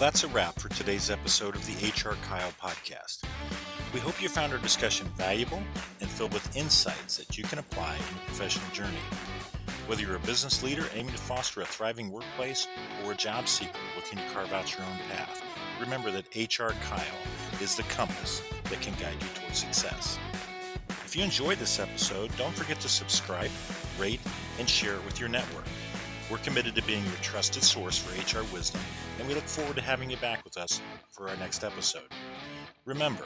That's a wrap for today's episode of the HRKyle Podcast. We hope you found our discussion valuable and filled with insights that you can apply in your professional journey. Whether you're a business leader aiming to foster a thriving workplace or a job seeker looking to carve out your own path, remember that HRKyle is the compass that can guide you towards success. If you enjoyed this episode, don't forget to subscribe, rate, and share it with your network. We're committed to being your trusted source for HR wisdom, and we look forward to having you back with us for our next episode. Remember,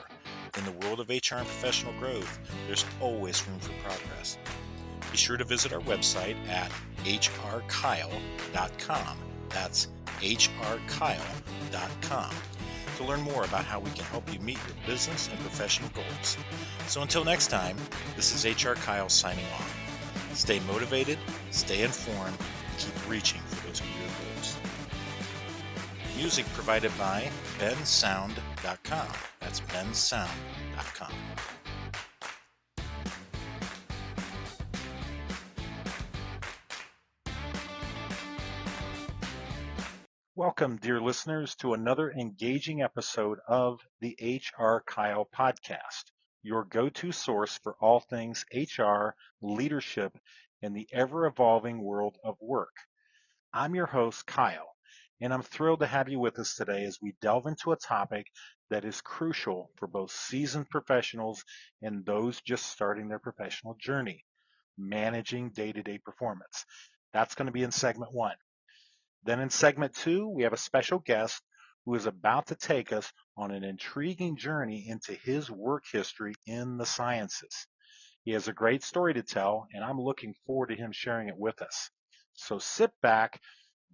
in the world of HR and professional growth, there's always room for progress. Be sure to visit our website at HRKyle.com. That's HRKyle.com to learn more about how we can help you meet your business and professional goals. So until next time, this is HR Kyle signing off. Stay motivated, stay informed, and keep reaching for those career goals. Music provided by bensound.com. That's bensound.com. Welcome, dear listeners, to another engaging episode of the HRKyle Podcast, your go-to source for all things HR, leadership, and the ever-evolving world of work. I'm your host, Kyle, and I'm thrilled to have you with us today as we delve into a topic that is crucial for both seasoned professionals and those just starting their professional journey, managing day-to-day performance. That's going to be in segment 1. Then in segment 2, we have a special guest who is about to take us on an intriguing journey into his work history in the sciences. He has a great story to tell, and I'm looking forward to him sharing it with us. So sit back,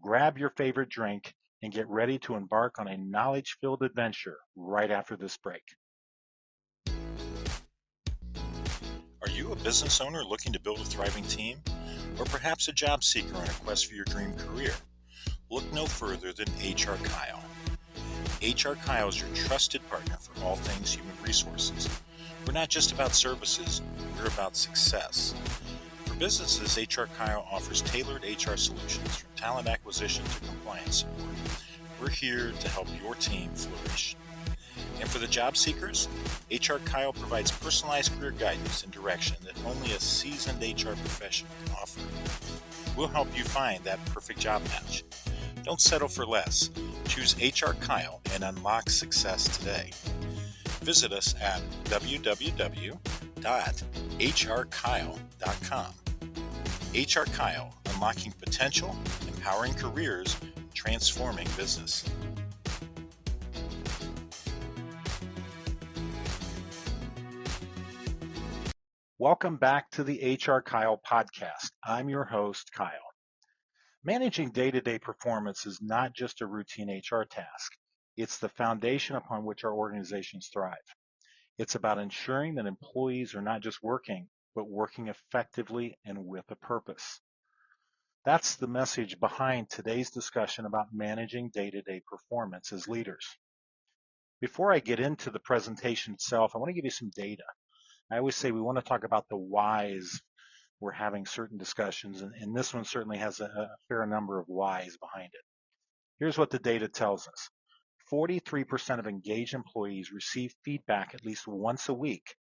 grab your favorite drink, and get ready to embark on a knowledge-filled adventure right after this break. Are you a business owner looking to build a thriving team? Or perhaps a job seeker on a quest for your dream career? Look no further than HRKyle. HRKyle is your trusted partner for all things human resources. We're not just about services, we're about success. For businesses, HRKyle offers tailored HR solutions from talent acquisition to compliance support. We're here to help your team flourish. And for the job seekers, HRKyle provides personalized career guidance and direction that only a seasoned HR professional can offer. We'll help you find that perfect job match. Don't settle for less. Choose HRKyle and unlock success today. Visit us at www.hrkyle.com. HRKyle, unlocking potential, empowering careers, transforming business. Welcome back to the HRKyle Podcast. I'm your host, Kyle. Managing day-to-day performance is not just a routine HR task. It's the foundation upon which our organizations thrive. It's about ensuring that employees are not just working, but working effectively and with a purpose. That's the message behind today's discussion about managing day-to-day performance as leaders. Before I get into the presentation itself, I want to give you some data. I always say we want to talk about the whys we're having certain discussions, and this one certainly has a fair number of whys behind it. Here's what the data tells us. 43% of engaged employees receive feedback at least once a week,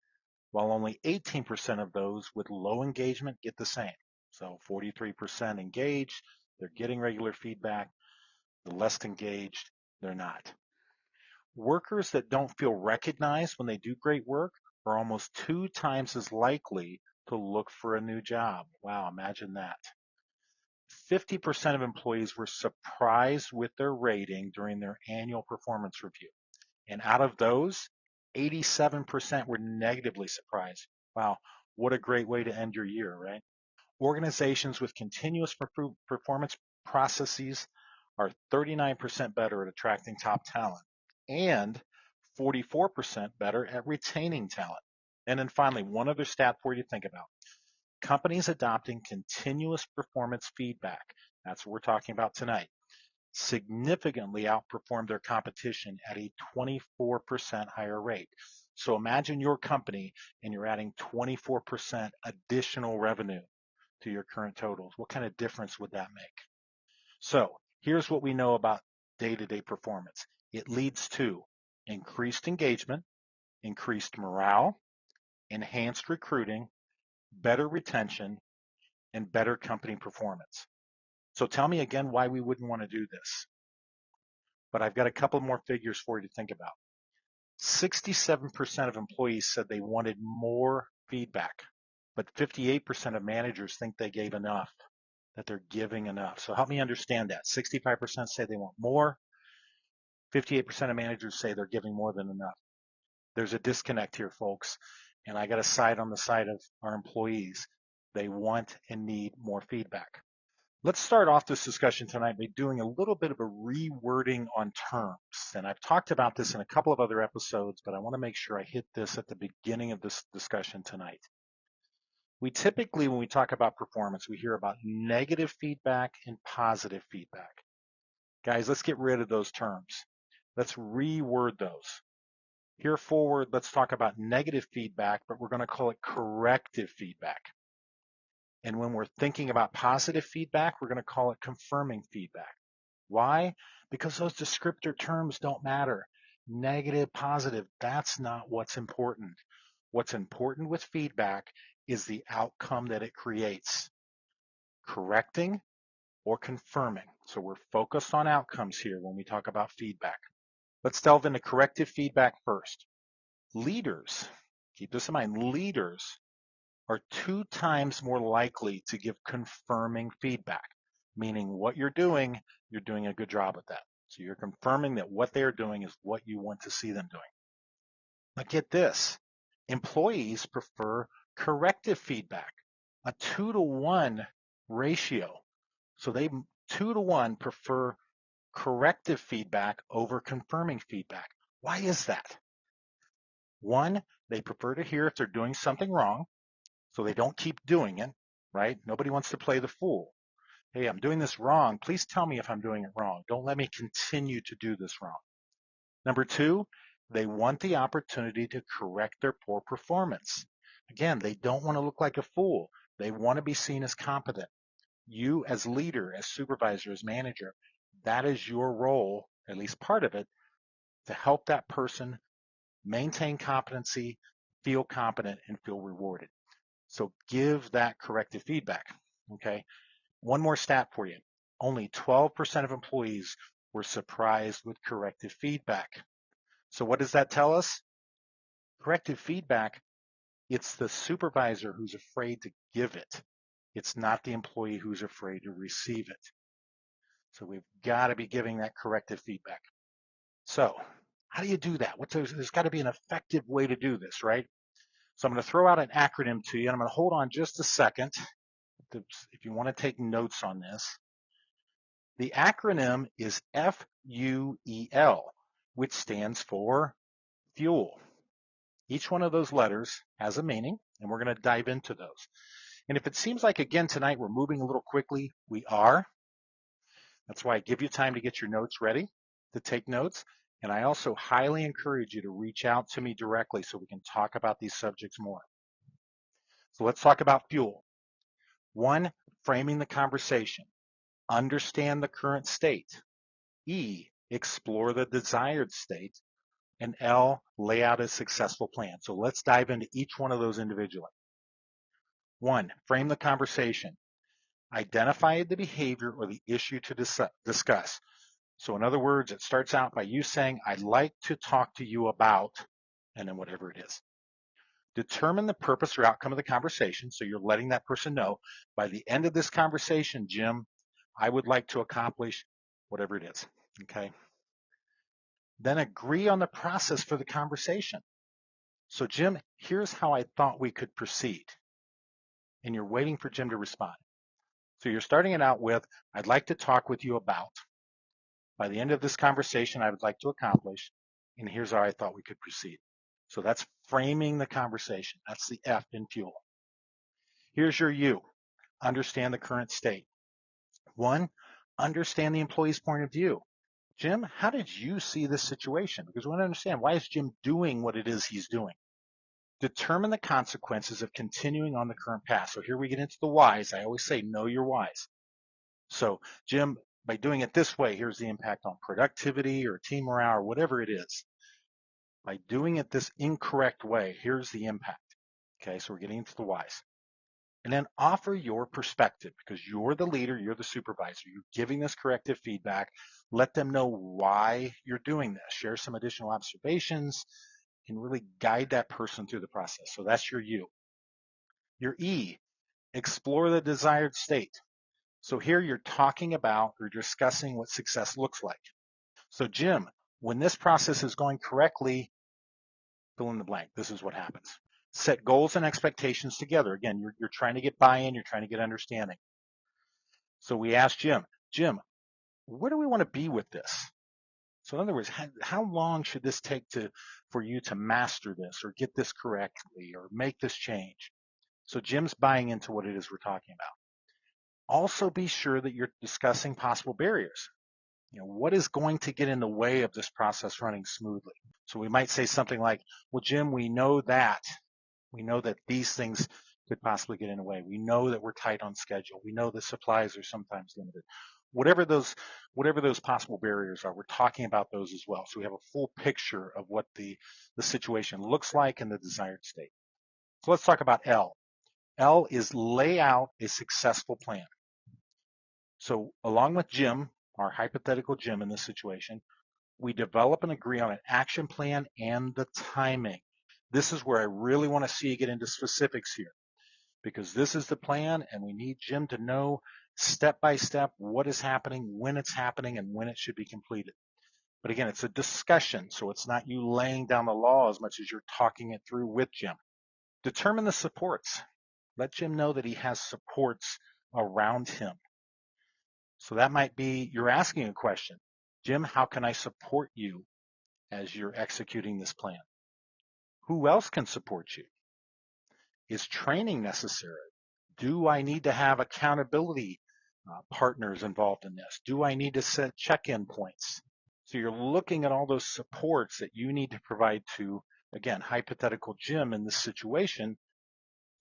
while only 18% of those with low engagement get the same. So 43% engaged, they're getting regular feedback. The less engaged, they're not. Workers that don't feel recognized when they do great work are almost 2 times as likely to look for a new job. Wow, imagine that. 50% of employees were surprised with their rating during their annual performance review. And out of those, 87% were negatively surprised. Wow, what a great way to end your year, right? Organizations with continuous performance processes are 39% better at attracting top talent and 44% better at retaining talent. And then finally, one other stat for you to think about. Companies adopting continuous performance feedback, that's what we're talking about tonight, significantly outperform their competition at a 24% higher rate. So imagine your company and you're adding 24% additional revenue to your current totals. What kind of difference would that make? So here's what we know about day-to-day performance. It leads to increased engagement, increased morale, enhanced recruiting, better retention, and better company performance. So tell me again why we wouldn't want to do this. But I've got a couple more figures for you to think about. 67% of employees said they wanted more feedback, but 58% of managers think they gave enough, that they're giving enough. So help me understand that. 65% say they want more. 58% of managers say they're giving more than enough. There's a disconnect here, folks, and I got to side on the side of our employees. They want and need more feedback. Let's start off this discussion tonight by doing a little bit of a rewording on terms. And I've talked about this in a couple of other episodes, but I want to make sure I hit this at the beginning of this discussion tonight. We typically, when we talk about performance, we hear about negative feedback and positive feedback. Guys, let's get rid of those terms. Let's reword those. Here forward, let's talk about negative feedback, but we're going to call it corrective feedback. And when we're thinking about positive feedback, we're going to call it confirming feedback. Why? Because those descriptor terms don't matter. Negative, positive, that's not what's important. What's important with feedback is the outcome that it creates, correcting or confirming. So we're focused on outcomes here when we talk about feedback. Let's delve into corrective feedback first. Leaders, keep this in mind, leaders are 2 times more likely to give confirming feedback, meaning what you're doing a good job at that. So you're confirming that what they're doing is what you want to see them doing. But get this, employees prefer corrective feedback, a 2-to-1 ratio. So they 2-to-1 prefer corrective feedback over confirming feedback. Why is that? One, they prefer to hear if they're doing something wrong, so they don't keep doing it, right? Nobody wants to play the fool. Hey, I'm doing this wrong. Please tell me if I'm doing it wrong. Don't let me continue to do this wrong. Number 2, they want the opportunity to correct their poor performance. Again, they don't want to look like a fool. They want to be seen as competent. You as leader, as supervisor, as manager, that is your role, at least part of it, to help that person maintain competency, feel competent, and feel rewarded. So give that corrective feedback, okay? One more stat for you. Only 12% of employees were surprised with corrective feedback. So what does that tell us? Corrective feedback, it's the supervisor who's afraid to give it. It's not the employee who's afraid to receive it. So we've got to be giving that corrective feedback. So how do you do that? There's got to be an effective way to do this, right? So I'm going to throw out an acronym to you, and I'm going to hold on just a second if you want to take notes on this. The acronym is FUEL, which stands for fuel. Each one of those letters has a meaning, and we're going to dive into those. And if it seems like, again, tonight we're moving a little quickly, we are. That's why I give you time to get your notes ready, to take notes. And I also highly encourage you to reach out to me directly so we can talk about these subjects more. So let's talk about fuel. 1, framing the conversation. Understand the current state. E, explore the desired state. And L, lay out a successful plan. So let's dive into each one of those individually. 1, frame the conversation. Identify the behavior or the issue to discuss. So in other words, it starts out by you saying, I'd like to talk to you about, and then whatever it is. Determine the purpose or outcome of the conversation. So you're letting that person know, by the end of this conversation, Jim, I would like to accomplish whatever it is, okay? Then agree on the process for the conversation. So Jim, here's how I thought we could proceed. And you're waiting for Jim to respond. So you're starting it out with, I'd like to talk with you about. By the end of this conversation, I would like to accomplish, and here's how I thought we could proceed. So that's framing the conversation. That's the F in fuel. Here's your U. Understand the current state. 1, understand the employee's point of view. Jim, how did you see this situation? Because we want to understand, why is Jim doing what it is he's doing? Determine the consequences of continuing on the current path. So here we get into the whys. I always say, know your whys. So Jim, by doing it this way, here's the impact on productivity or team morale or whatever it is. By doing it this incorrect way, here's the impact. Okay, so we're getting into the whys. And then offer your perspective because you're the leader, you're the supervisor, you're giving this corrective feedback. Let them know why you're doing this. Share some additional observations and really guide that person through the process. So that's your U. Your E, explore the desired state. So here you're talking about or discussing what success looks like. So Jim, when this process is going correctly, fill in the blank. This is what happens. Set goals and expectations together. Again, you're trying to get buy-in, you're trying to get understanding. So we asked Jim, where do we want to be with this? So in other words, how long should this take for you to master this or get this correctly or make this change? So Jim's buying into what it is we're talking about. Also be sure that you're discussing possible barriers. What is going to get in the way of this process running smoothly? So we might say something like, well, Jim, we know that these things could possibly get in the way. We know that we're tight on schedule. We know the supplies are sometimes limited. Whatever those possible barriers are, we're talking about those as well. So we have a full picture of what the situation looks like in the desired state. So let's talk about L. L is lay out a successful plan. So along with Jim, our hypothetical Jim in this situation, we develop and agree on an action plan and the timing. This is where I really want to see you get into specifics here because this is the plan and we need Jim to know step by step what is happening, when it's happening, and when it should be completed. But again, it's a discussion, so it's not you laying down the law as much as you're talking it through with Jim. Determine the supports. Let Jim know that he has supports around him. So that might be you're asking a question. Jim, how can I support you as you're executing this plan? Who else can support you? Is training necessary? Do I need to have accountability partners involved in this? Do I need to set check-in points? So you're looking at all those supports that you need to provide to, again, hypothetical Jim in this situation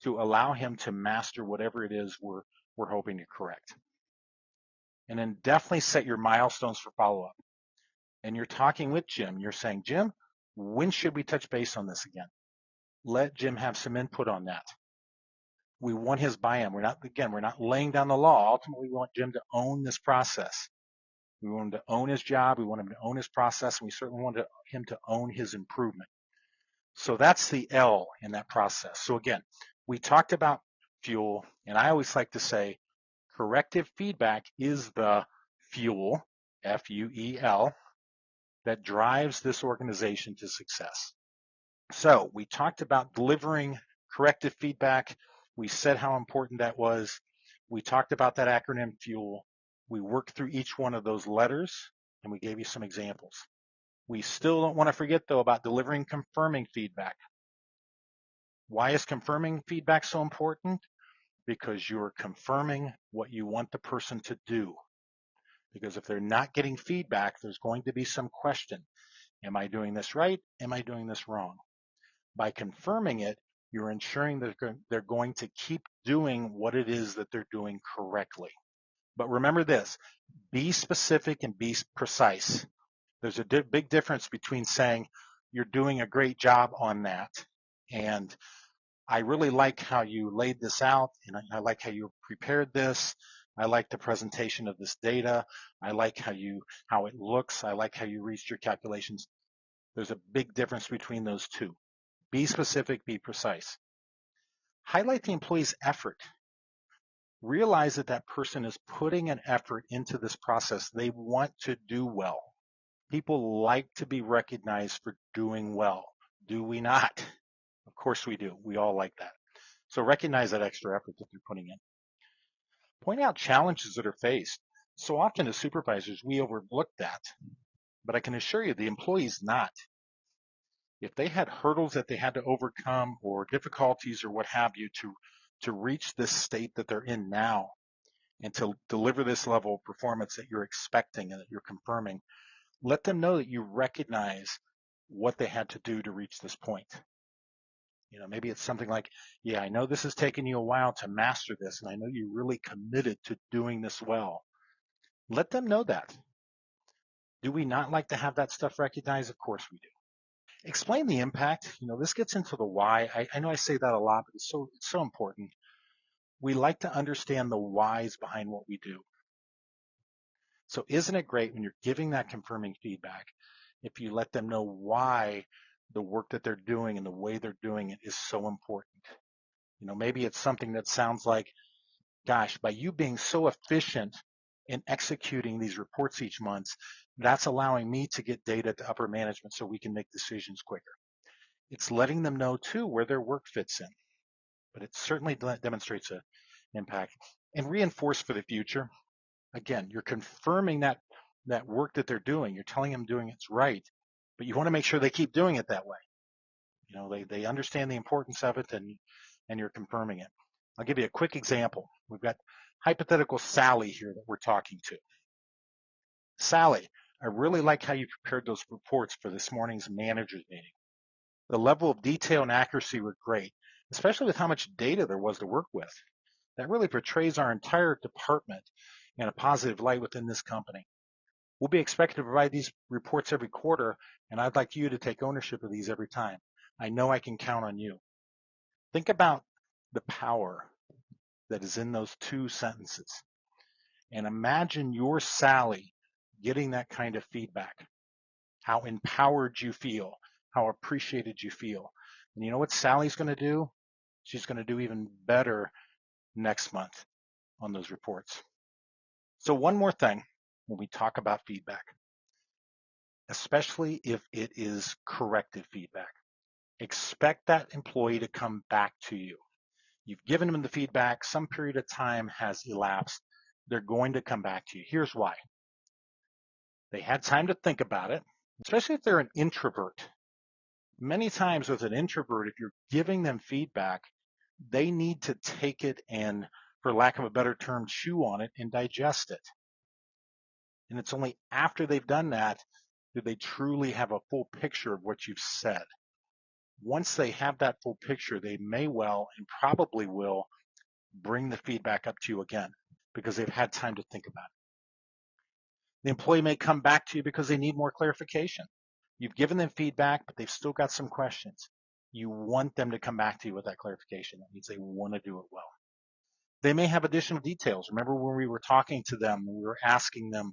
to allow him to master whatever it is we're hoping to correct. And then definitely set your milestones for follow-up. And you're talking with Jim. You're saying, Jim, when should we touch base on this again? Let Jim have some input on that. We want his buy-in. We're not laying down the law. Ultimately, we want Jim to own this process. We want him to own his job. We want him to own his process. And we certainly want him to own his improvement. So that's the L in that process. So again, we talked about fuel, and I always like to say corrective feedback is the fuel, F-U-E-L, that drives this organization to success. So we talked about delivering corrective feedback. We said how important that was. We talked about that acronym FUEL. We worked through each one of those letters, and we gave you some examples. We still don't want to forget, though, about delivering confirming feedback. Why is confirming feedback so important? Because you're confirming what you want the person to do. Because if they're not getting feedback, there's going to be some question. Am I doing this right? Am I doing this wrong? By confirming it, you're ensuring that they're going to keep doing what it is that they're doing correctly. But remember this, be specific and be precise. There's a big difference between saying you're doing a great job on that and I really like how you laid this out and I like how you prepared this. I like the presentation of this data. I like how it looks. I like how you reached your calculations. There's a big difference between those two. Be specific, be precise. Highlight the employee's effort. Realize that that person is putting an effort into this process. They want to do well. People like to be recognized for doing well. Do we not? Of course we do. We all like that. So recognize that extra effort that they're putting in. Point out challenges that are faced. So often as supervisors, we overlook that. But I can assure you the employee's not. If they had hurdles that they had to overcome or difficulties or what have you to reach this state that they're in now and to deliver this level of performance that you're expecting and that you're confirming, let them know that you recognize what they had to do to reach this point. Maybe it's something like, yeah, I know this has taken you a while to master this, and I know you're really committed to doing this well. Let them know that. Do we not like to have that stuff recognized? Of course we do. Explain the impact. This gets into the why. I know I say that a lot, but it's so important. We like to understand the whys behind what we do. So isn't it great when you're giving that confirming feedback, if you let them know why the work that they're doing and the way they're doing it is so important? Maybe it's something that sounds like, gosh, by you being so efficient in executing these reports each month, that's allowing me to get data to upper management so we can make decisions quicker. It's letting them know too where their work fits in, but it certainly demonstrates an impact. And reinforce for the future. Again, you're confirming that work that they're doing. You're telling them doing it's right, but you want to make sure they keep doing it that way. They understand the importance of it, and you're confirming it. I'll give you a quick example. We've got hypothetical Sally here that we're talking to. Sally, I really like how you prepared those reports for this morning's managers meeting. The level of detail and accuracy were great, especially with how much data there was to work with. That really portrays our entire department in a positive light within this company. We'll be expected to provide these reports every quarter, and I'd like you to take ownership of these every time. I know I can count on you. Think about the power that is in those two sentences. And imagine your Sally getting that kind of feedback, how empowered you feel, how appreciated you feel. And you know what Sally's going to do? She's going to do even better next month on those reports. So one more thing when we talk about feedback, especially if it is corrective feedback, expect that employee to come back to you. You've given them the feedback, some period of time has elapsed. They're going to come back to you. Here's why. They had time to think about it, especially if they're an introvert. Many times with an introvert, if you're giving them feedback, they need to take it and, for lack of a better term, chew on it and digest it. And it's only after they've done that do they truly have a full picture of what you've said. Once they have that full picture, they may well and probably will bring the feedback up to you again because they've had time to think about it. The employee may come back to you because they need more clarification. You've given them feedback, but they've still got some questions. You want them to come back to you with that clarification. That means they want to do it well. They may have additional details. Remember when we were talking to them, we were asking them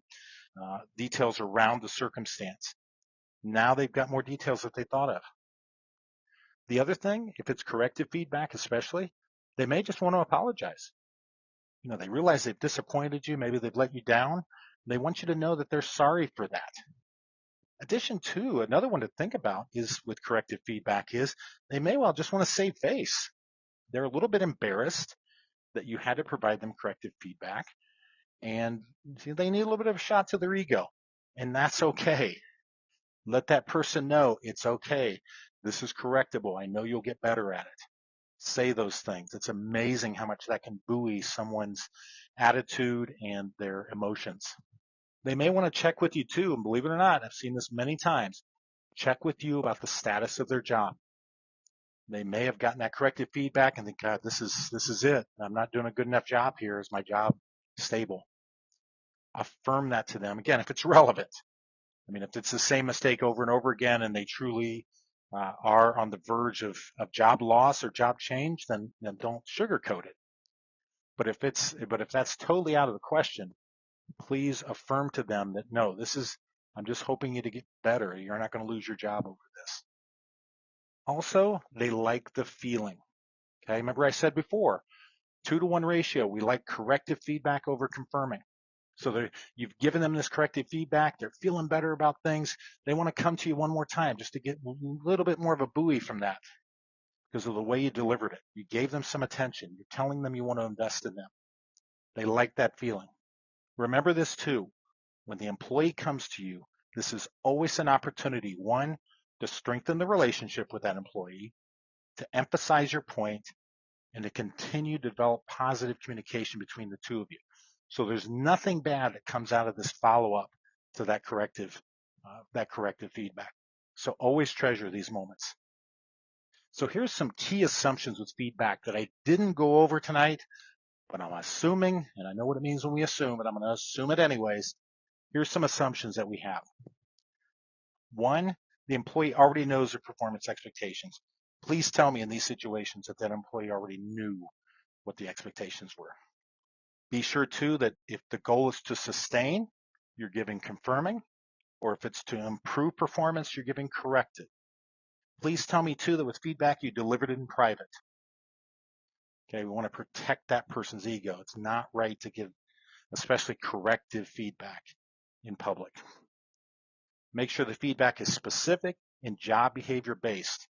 details around the circumstance. Now they've got more details that they thought of. The other thing, if it's corrective feedback especially, they may just want to apologize. They realize they've disappointed you. Maybe they've let you down. They want you to know that they're sorry for that. Addition to, another one to think about is with corrective feedback is they may well just want to save face. They're a little bit embarrassed that you had to provide them corrective feedback, and they need a little bit of a shot to their ego, and that's okay. Let that person know it's okay. This is correctable. I know you'll get better at it. Say those things. It's amazing how much that can buoy someone's attitude and their emotions. They may want to check with you too, and believe it or not, I've seen this many times. Check with you about the status of their job. They may have gotten that corrective feedback and think, God, this is it. I'm not doing a good enough job here. Is my job stable? Affirm that to them. Again, if it's relevant. If it's the same mistake over and over again and they truly are on the verge of job loss or job change, then don't sugarcoat it. But if that's totally out of the question, please affirm to them that no, I'm just hoping you to get better. You're not going to lose your job over this. Also, they like the feeling. Okay, remember I said before, 2-to-1 ratio. We like corrective feedback over confirming. So you've given them this corrective feedback. They're feeling better about things. They want to come to you one more time just to get a little bit more of a buoy from that because of the way you delivered it. You gave them some attention. You're telling them you want to invest in them. They like that feeling. Remember this too. When the employee comes to you, this is always an opportunity, one, to strengthen the relationship with that employee, to emphasize your point, and to continue to develop positive communication between the two of you. So there's nothing bad that comes out of this follow-up to that corrective feedback. So always treasure these moments. So here's some key assumptions with feedback that I didn't go over tonight, But I'm assuming, and I know what it means when we assume, but I'm going to assume it anyways. Here's some assumptions that we have. One, the employee already knows their performance expectations. Please tell me in these situations that employee already knew what the expectations were. Be sure too that if the goal is to sustain, you're giving confirming, or if it's to improve performance, you're giving corrected. Please tell me too that with feedback, you delivered it in private. Okay, we want to protect that person's ego. It's not right to give, especially corrective feedback in public. Make sure the feedback is specific and job behavior based.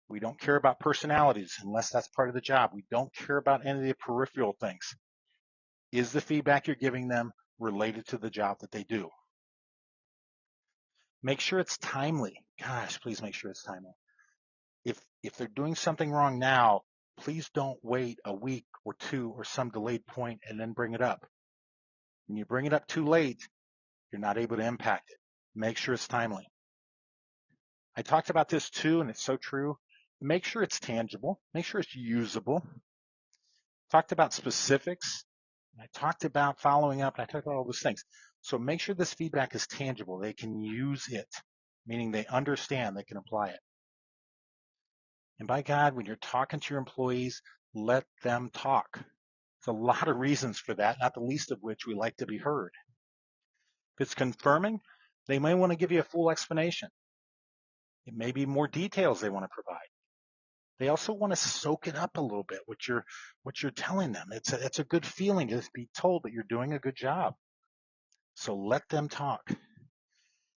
We don't care about personalities unless that's part of the job. We don't care about any of the peripheral things. Is the feedback you're giving them related to the job that they do? Make sure it's timely. Gosh, please make sure it's timely. If they're doing something wrong now, please don't wait a week or two or some delayed point and then bring it up. When you bring it up too late, you're not able to impact it. Make sure it's timely. I talked about this too, and it's so true. Make sure it's tangible. Make sure it's usable. Talked about specifics. I talked about following up, and I talked about all those things. So make sure this feedback is tangible. They can use it, meaning they understand, they can apply it. And by God, when you're talking to your employees, let them talk. There's a lot of reasons for that, not the least of which we like to be heard. If it's confirming, they may want to give you a full explanation. It may be more details they want to provide. They also want to soak it up a little bit, what you're telling them. It's a good feeling to be told that you're doing a good job. So let them talk.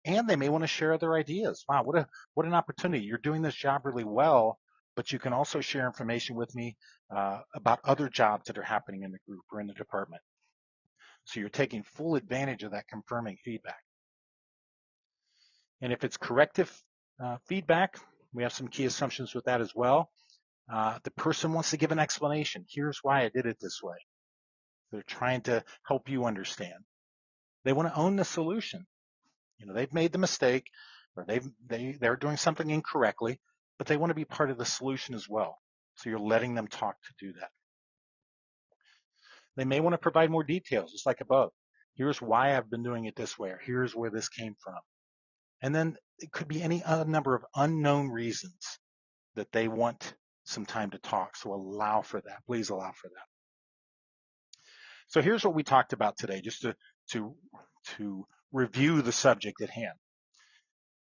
And they may want to share other ideas. Wow, what an opportunity. You're doing this job really well, but you can also share information with me about other jobs that are happening in the group or in the department. So you're taking full advantage of that confirming feedback. And if it's corrective feedback, we have some key assumptions with that as well. The person wants to give an explanation. Here's why I did it this way. They're trying to help you understand. They want to own the solution. They've made the mistake, or they're doing something incorrectly, but they want to be part of the solution as well. So you're letting them talk to do that. They may want to provide more details, just like above. Here's why I've been doing it this way, or here's where this came from. And then it could be any other number of unknown reasons that they want some time to talk. So allow for that. Please allow for that. So here's what we talked about today, just to review the subject at hand.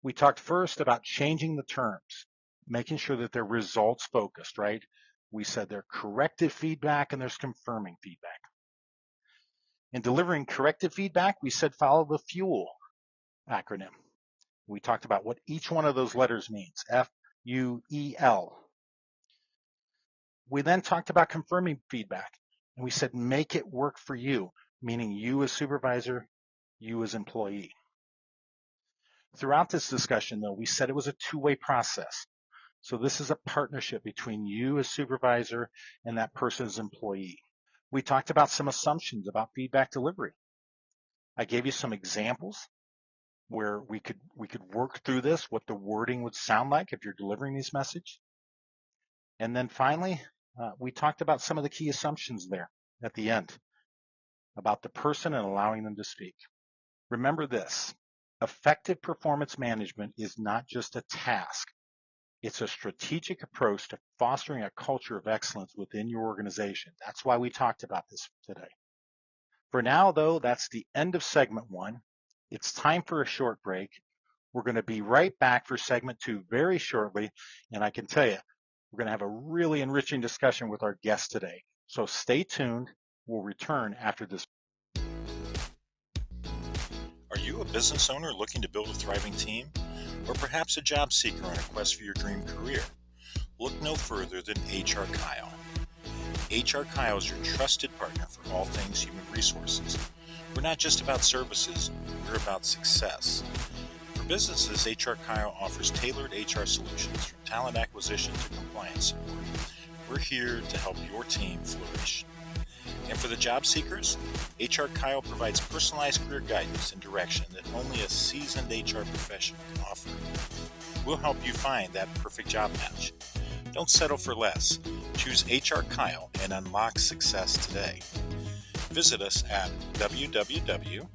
We talked first about changing the terms, making sure that they're results focused, right? We said they're corrective feedback and there's confirming feedback. In delivering corrective feedback, we said follow the FUEL acronym. We talked about what each one of those letters means, FUEL. We then talked about confirming feedback, and we said make it work for you, meaning you as supervisor, you as employee. Throughout this discussion, though, we said it was a two-way process. So this is a partnership between you as supervisor and that person's employee. We talked about some assumptions about feedback delivery. I gave you some examples where we could work through this, what the wording would sound like if you're delivering these messages. And then finally, we talked about some of the key assumptions there at the end about the person and allowing them to speak. Remember this, effective performance management is not just a task. It's a strategic approach to fostering a culture of excellence within your organization. That's why we talked about this today. For now, though, that's the end of segment 1. It's time for a short break. We're going to be right back for segment 2 very shortly, and I can tell you, we're going to have a really enriching discussion with our guest today. So stay tuned. We'll return after this. Are you a business owner looking to build a thriving team? Or perhaps a job seeker on a quest for your dream career? Look no further than HRKyle. HRKyle is your trusted partner for all things human resources. We're not just about services, we're about success. For businesses, HRKyle offers tailored HR solutions from talent acquisition to compliance support. We're here to help your team flourish. And for the job seekers, HRKyle provides personalized career guidance and direction that only a seasoned HR professional can offer. We'll help you find that perfect job match. Don't settle for less. Choose HRKyle and unlock success today. Visit us at www.hrkyle.com.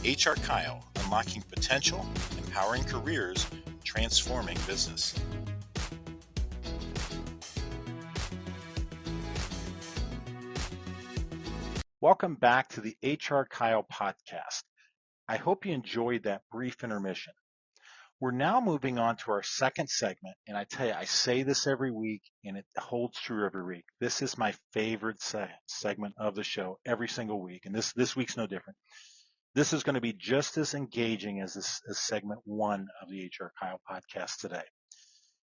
HRKyle, unlocking potential, empowering careers, transforming business. Welcome back to the HRKyle Podcast. I hope you enjoyed that brief intermission. We're now moving on to our second segment, and I tell you, I say this every week, and it holds true every week. This is my favorite segment of the show every single week, and this week's no different. This is going to be just as engaging as segment one of the HR Kyle podcast today.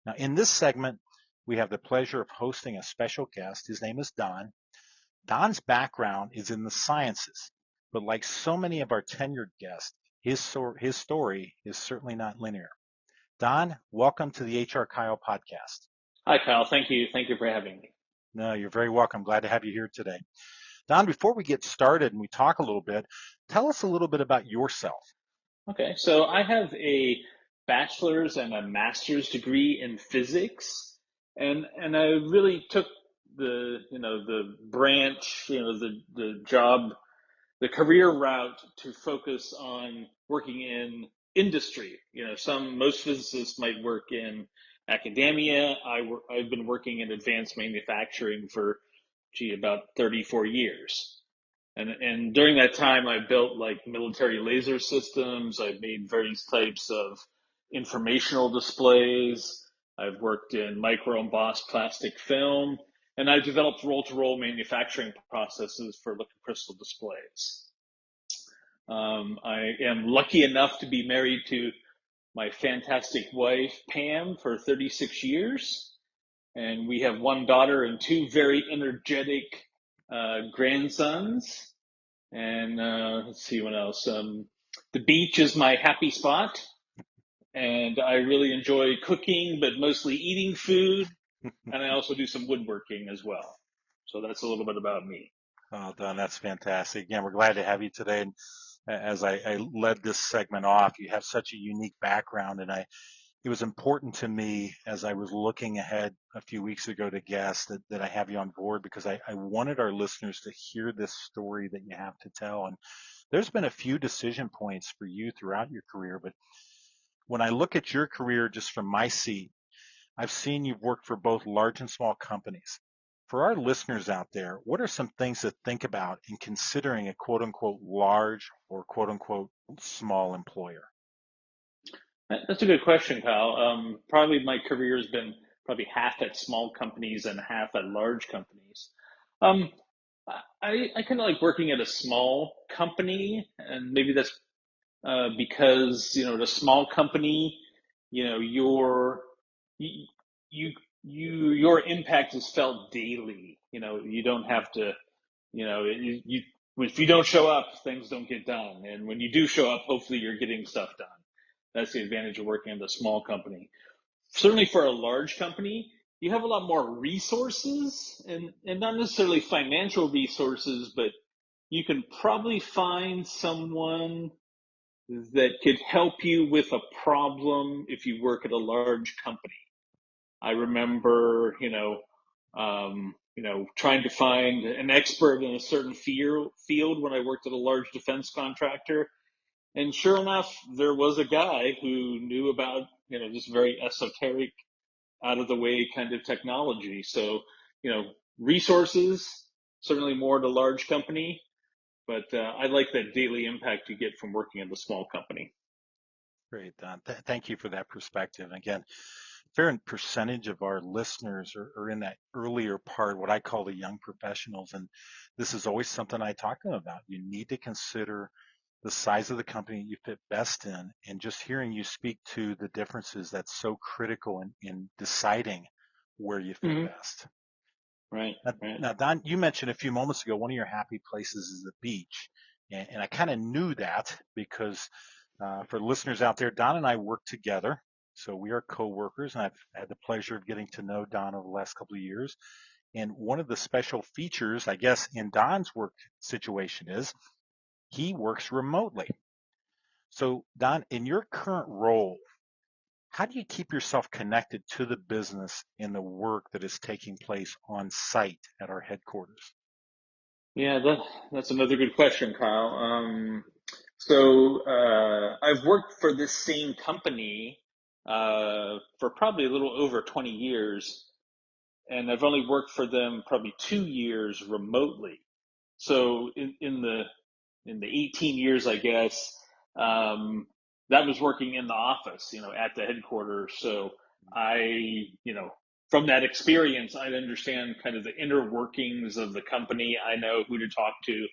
Now, in this segment, we have the pleasure of hosting a special guest. His name is Don. Don's background is in the sciences, but like so many of our tenured guests, his story is certainly not linear. Don, welcome to the HR Kyle podcast. Hi, Kyle. Thank you. Thank you for having me. No, you're very welcome. Glad to have you here today. Don, before we get started and we talk a little bit, tell us a little bit about yourself. Okay, so I have a bachelor's and a master's degree in physics, and I really took the branch, the job, the career route to focus on working in industry. Most physicists might work in academia. I've been working in advanced manufacturing for about 34 years. And during that time, I built like military laser systems. I've made various types of informational displays. I've worked in micro embossed plastic film, and I've developed roll-to-roll manufacturing processes for liquid crystal displays. I am lucky enough to be married to my fantastic wife, Pam, for 36 years. And we have one daughter and two very energetic grandsons. And let's see what else. The beach is my happy spot. And I really enjoy cooking, but mostly eating food. And I also do some woodworking as well. So that's a little bit about me. Oh, Don, that's fantastic. Again, we're glad to have you today. And as I led this segment off, you have such a unique background, and it was important to me as I was looking ahead a few weeks ago to guests that I have you on board, because I wanted our listeners to hear this story that you have to tell. And there's been a few decision points for you throughout your career, but when I look at your career just from my seat, I've seen you've worked for both large and small companies. For our listeners out there, what are some things to think about in considering a quote unquote large or quote unquote small employer? That's a good question, Kyle. Probably my career has been probably half at small companies and half at large companies. I kind of like working at a small company, and maybe that's because at a small company, your impact is felt daily. You don't have to, if you don't show up, things don't get done, and when you do show up, hopefully you're getting stuff done. That's the advantage of working at a small company. Certainly for a large company, you have a lot more resources, and not necessarily financial resources, but you can probably find someone that could help you with a problem if you work at a large company. I remember, trying to find an expert in a certain field when I worked at a large defense contractor. And sure enough, there was a guy who knew about, just very esoteric, out of the way kind of technology. So, resources, certainly more at a large company, but I like that daily impact you get from working at a small company. Great, Don. Thank you for that perspective. And again, a fair percentage of our listeners are in that earlier part, what I call the young professionals. And this is always something I talk to them about. You need to consider the size of the company you fit best in, and just hearing you speak to the differences, that's so critical in deciding where you fit best. Right. Now, Don, you mentioned a few moments ago, one of your happy places is the beach. And I kind of knew that because for listeners out there, Don and I work together. So we are co-workers, and I've had the pleasure of getting to know Don over the last couple of years. And one of the special features, I guess, in Don's work situation is he works remotely. So Don, in your current role, How do you keep yourself connected to the business and the work that is taking place on site at our headquarters? Yeah, that's another good question, Kyle. I've worked for this same company for probably a little over 20 years, and I've only worked for them probably 2 years remotely. So in the 18 years, I guess, um, that was working in the office, at the headquarters. So from that experience, I understand kind of the inner workings of the company. I know who to talk to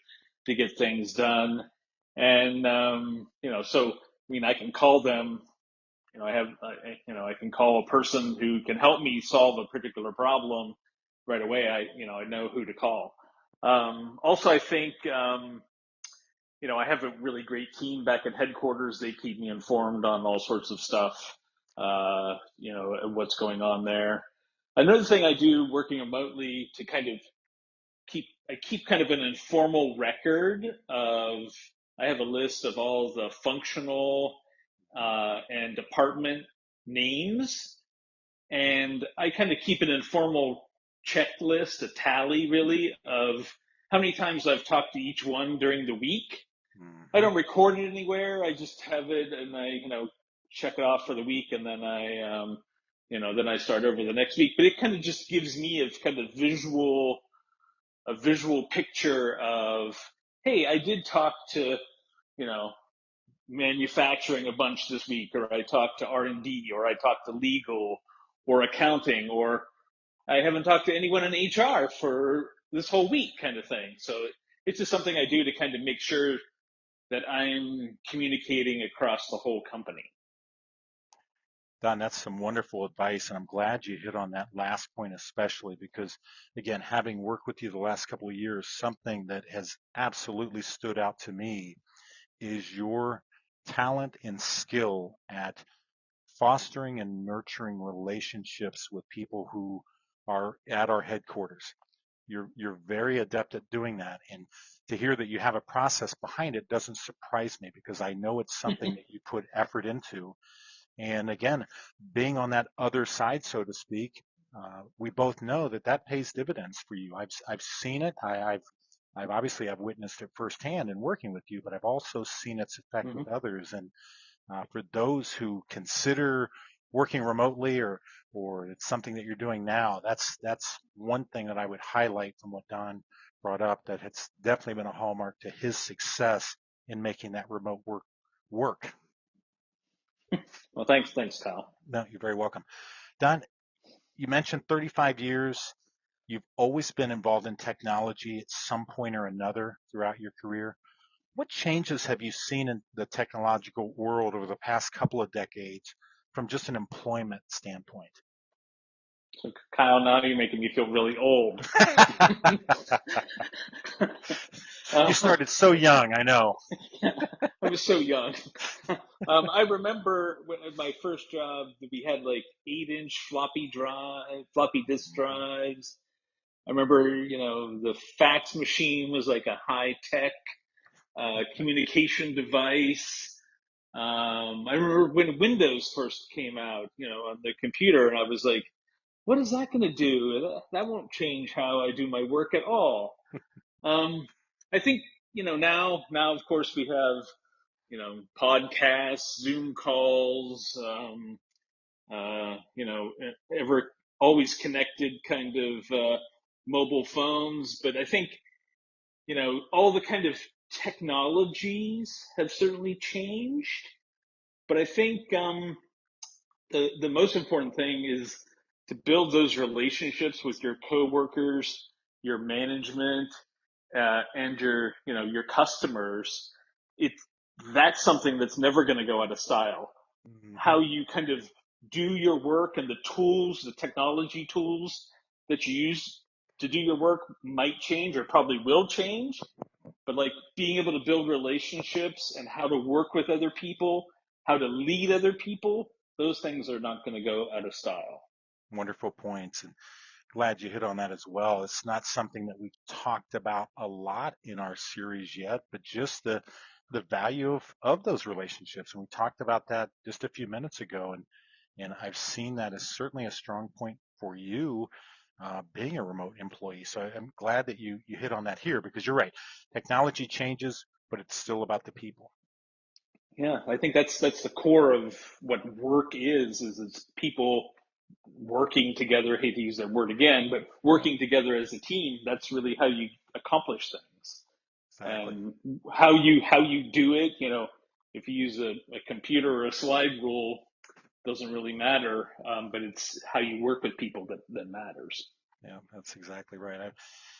get things done. And, I can call them, I can call a person who can help me solve a particular problem right away. I know who to call. Also, I think, I have a really great team back at headquarters. They keep me informed on all sorts of stuff, what's going on there. Another thing I do working remotely to kind of keep kind of an informal record of, I have a list of all the functional and department names, and I kind of keep an informal checklist, a tally really, of how many times I've talked to each one during the week. I don't record it anywhere. I just have it, and I, check it off for the week, and then then I start over the next week. But it kind of just gives me a kind of visual picture of, hey, I did talk to, you know, manufacturing a bunch this week, or I talked to R&D, or I talked to legal, or accounting, or I haven't talked to anyone in HR for this whole week, kind of thing. So it's just something I do to kind of make sure that I'm communicating across the whole company. Don, that's some wonderful advice, and I'm glad you hit on that last point especially because, again, having worked with you the last couple of years, something that has absolutely stood out to me is your talent and skill at fostering and nurturing relationships with people who are at our headquarters. You're very adept at doing that, and to hear that you have a process behind it doesn't surprise me because I know it's something that you put effort into. And again, being on that other side, so to speak, we both know that that pays dividends for you. I've seen it. I've witnessed it firsthand in working with you, but I've also seen its effect Mm-hmm. with others. And for those who consider working remotely or it's something that you're doing now, that's one thing that I would highlight from what Don brought up, that it's definitely been a hallmark to his success in making that remote work. Well, thanks, Kyle. No, you're very welcome. Don, you mentioned 35 years. You've always been involved in technology at some point or another throughout your career. What changes have you seen in the technological world over the past couple of decades from just an employment standpoint? So, Kyle, now you're making me feel really old. You started so young, I know. I was so young. I remember when at my first job, we had like 8-inch floppy disk drives. I remember, the fax machine was like a high tech communication device. I remember when Windows first came out, on the computer, and I was like, what is that going to do? That won't change how I do my work at all. I think, now, of course, we have, podcasts, Zoom calls, ever always connected kind of mobile phones. But I think, all the kind of technologies have certainly changed. But I think the most important thing is to build those relationships with your coworkers, your management, and your customers. That's something that's never going to go out of style. Mm-hmm. How you kind of do your work and the tools, the technology tools that you use to do your work might change or probably will change, but like being able to build relationships and how to work with other people, how to lead other people, those things are not going to go out of style. Wonderful points. And glad you hit on that as well. It's not something that we've talked about a lot in our series yet, but just the value of those relationships. And we talked about that just a few minutes ago. And I've seen that as certainly a strong point for you being a remote employee. So I'm glad that you hit on that here, because you're right. Technology changes, but it's still about the people. Yeah, I think that's the core of what work is people working together. I hate to use that word again, but working together as a team. That's really how you accomplish things. Exactly. And how you do it, if you use a computer or a slide rule, doesn't really matter. But it's how you work with people that matters. Yeah, that's exactly right. I've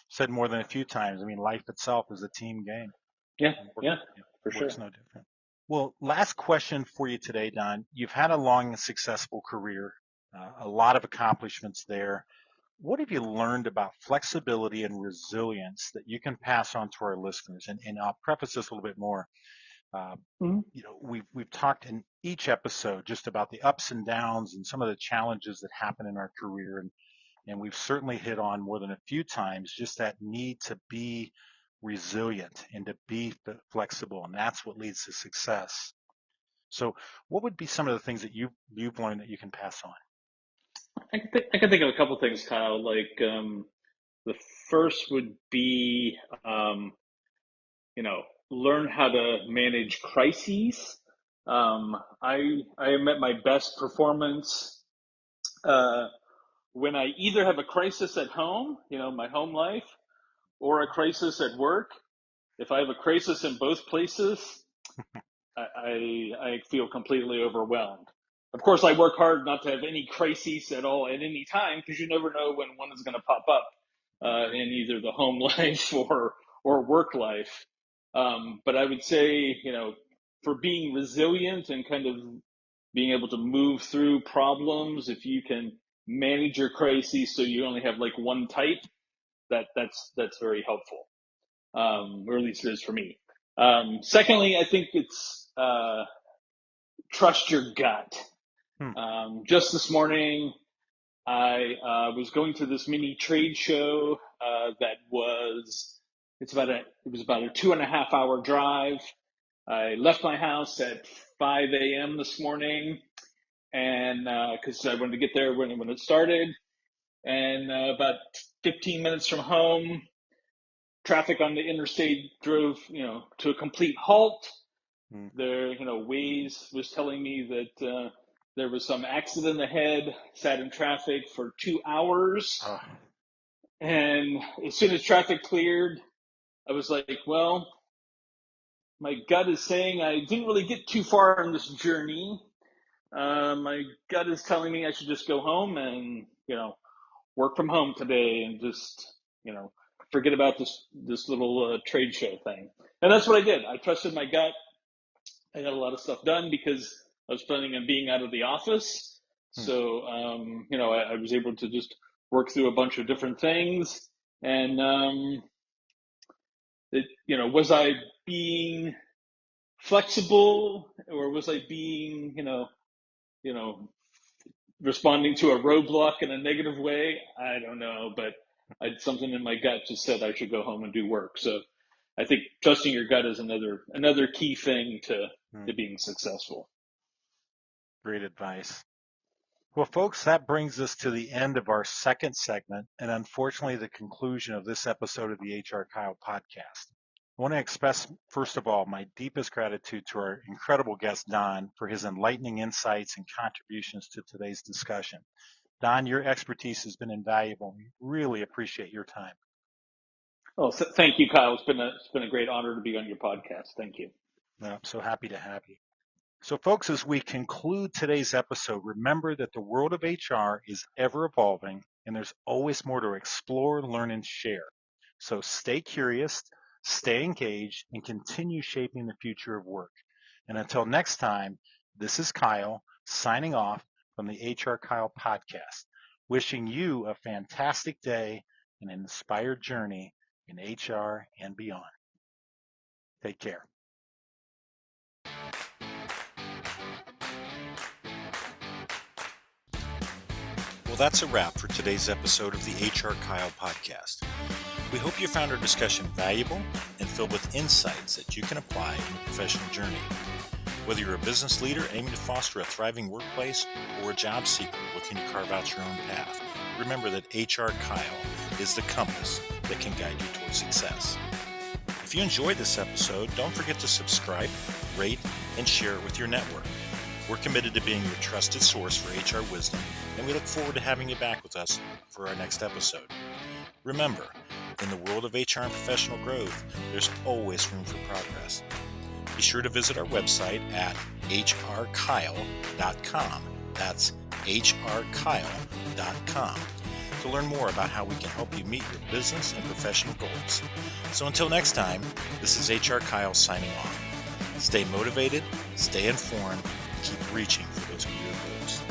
said more than a few times. I mean, life itself is a team game. Yeah, Work, yeah, yeah, for work's sure. no different. Well, last question for you today, Don. You've had a long and successful career, a lot of accomplishments there. What have you learned about flexibility and resilience that you can pass on to our listeners? And I'll preface this a little bit more. Uh, Mhm. we've talked in each episode just about the ups and downs and some of the challenges that happen in our career, and we've certainly hit on more than a few times just that need to be resilient and to be flexible, and that's what leads to success. So, what would be some of the things that you've learned that you can pass on? I can think of a couple things, Kyle. Like the first would be, um, learn how to manage crises. I am at my best performance uh, when I either have a crisis at home, my home life, or a crisis at work. If I have a crisis in both places, I feel completely overwhelmed. Of course, I work hard not to have any crises at all at any time, because you never know when one is going to pop up in either the home life or work life. But I would say, for being resilient and kind of being able to move through problems, if you can manage your crises so you only have like one type, that's very helpful, or at least it is for me. Secondly, I think it's trust your gut. Hmm. Just this morning, I was going to this mini trade show it was about a 2.5 hour drive. I left my house at 5 a.m. this morning, and because I wanted to get there when it started, and about 15 minutes from home, traffic on the interstate drove, to a complete halt. Hmm. There, Waze was telling me that there was some accident ahead, sat in traffic for 2 hours. Oh, And as soon as traffic cleared, I was like, well, my gut is saying I didn't really get too far on this journey. My gut is telling me I should just go home and, work from home today and just, forget about this little trade show thing. And that's what I did. I trusted my gut. I got a lot of stuff done because I was planning on being out of the office. hmm. So, I was able to just work through a bunch of different things. And, was I being flexible, or was I being, you know, responding to a roadblock in a negative way? I don't know, but something in my gut just said I should go home and do work. So I think trusting your gut is another key thing Hmm. to being successful. Great advice. Well, folks, that brings us to the end of our second segment, and unfortunately, the conclusion of this episode of the HRKyle podcast. I want to express, first of all, my deepest gratitude to our incredible guest, Don, for his enlightening insights and contributions to today's discussion. Don, your expertise has been invaluable. We really appreciate your time. Well, thank you, Kyle. It's been a great honor to be on your podcast. Thank you. I'm so happy to have you. So, folks, as we conclude today's episode, remember that the world of HR is ever evolving and there's always more to explore, learn, and share. So stay curious, stay engaged, and continue shaping the future of work. And until next time, this is Kyle signing off from the HRKyle Podcast, wishing you a fantastic day and an inspired journey in HR and beyond. Take care. Well, that's a wrap for today's episode of the HRKyle Podcast. We hope you found our discussion valuable and filled with insights that you can apply in your professional journey. Whether you're a business leader aiming to foster a thriving workplace or a job seeker looking to carve out your own path, remember that HRKyle is the compass that can guide you towards success. If you enjoyed this episode, don't forget to subscribe, rate, and share it with your network. We're committed to being your trusted source for HR wisdom, and we look forward to having you back with us for our next episode. Remember, in the world of HR and professional growth, there's always room for progress. Be sure to visit our website at HRKyle.com. That's HRKyle.com to learn more about how we can help you meet your business and professional goals. So until next time, this is HRKyle signing off. Stay motivated, stay informed, and keep reaching for those career goals.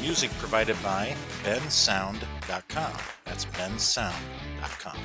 Music provided by bensound.com. That's bensound.com.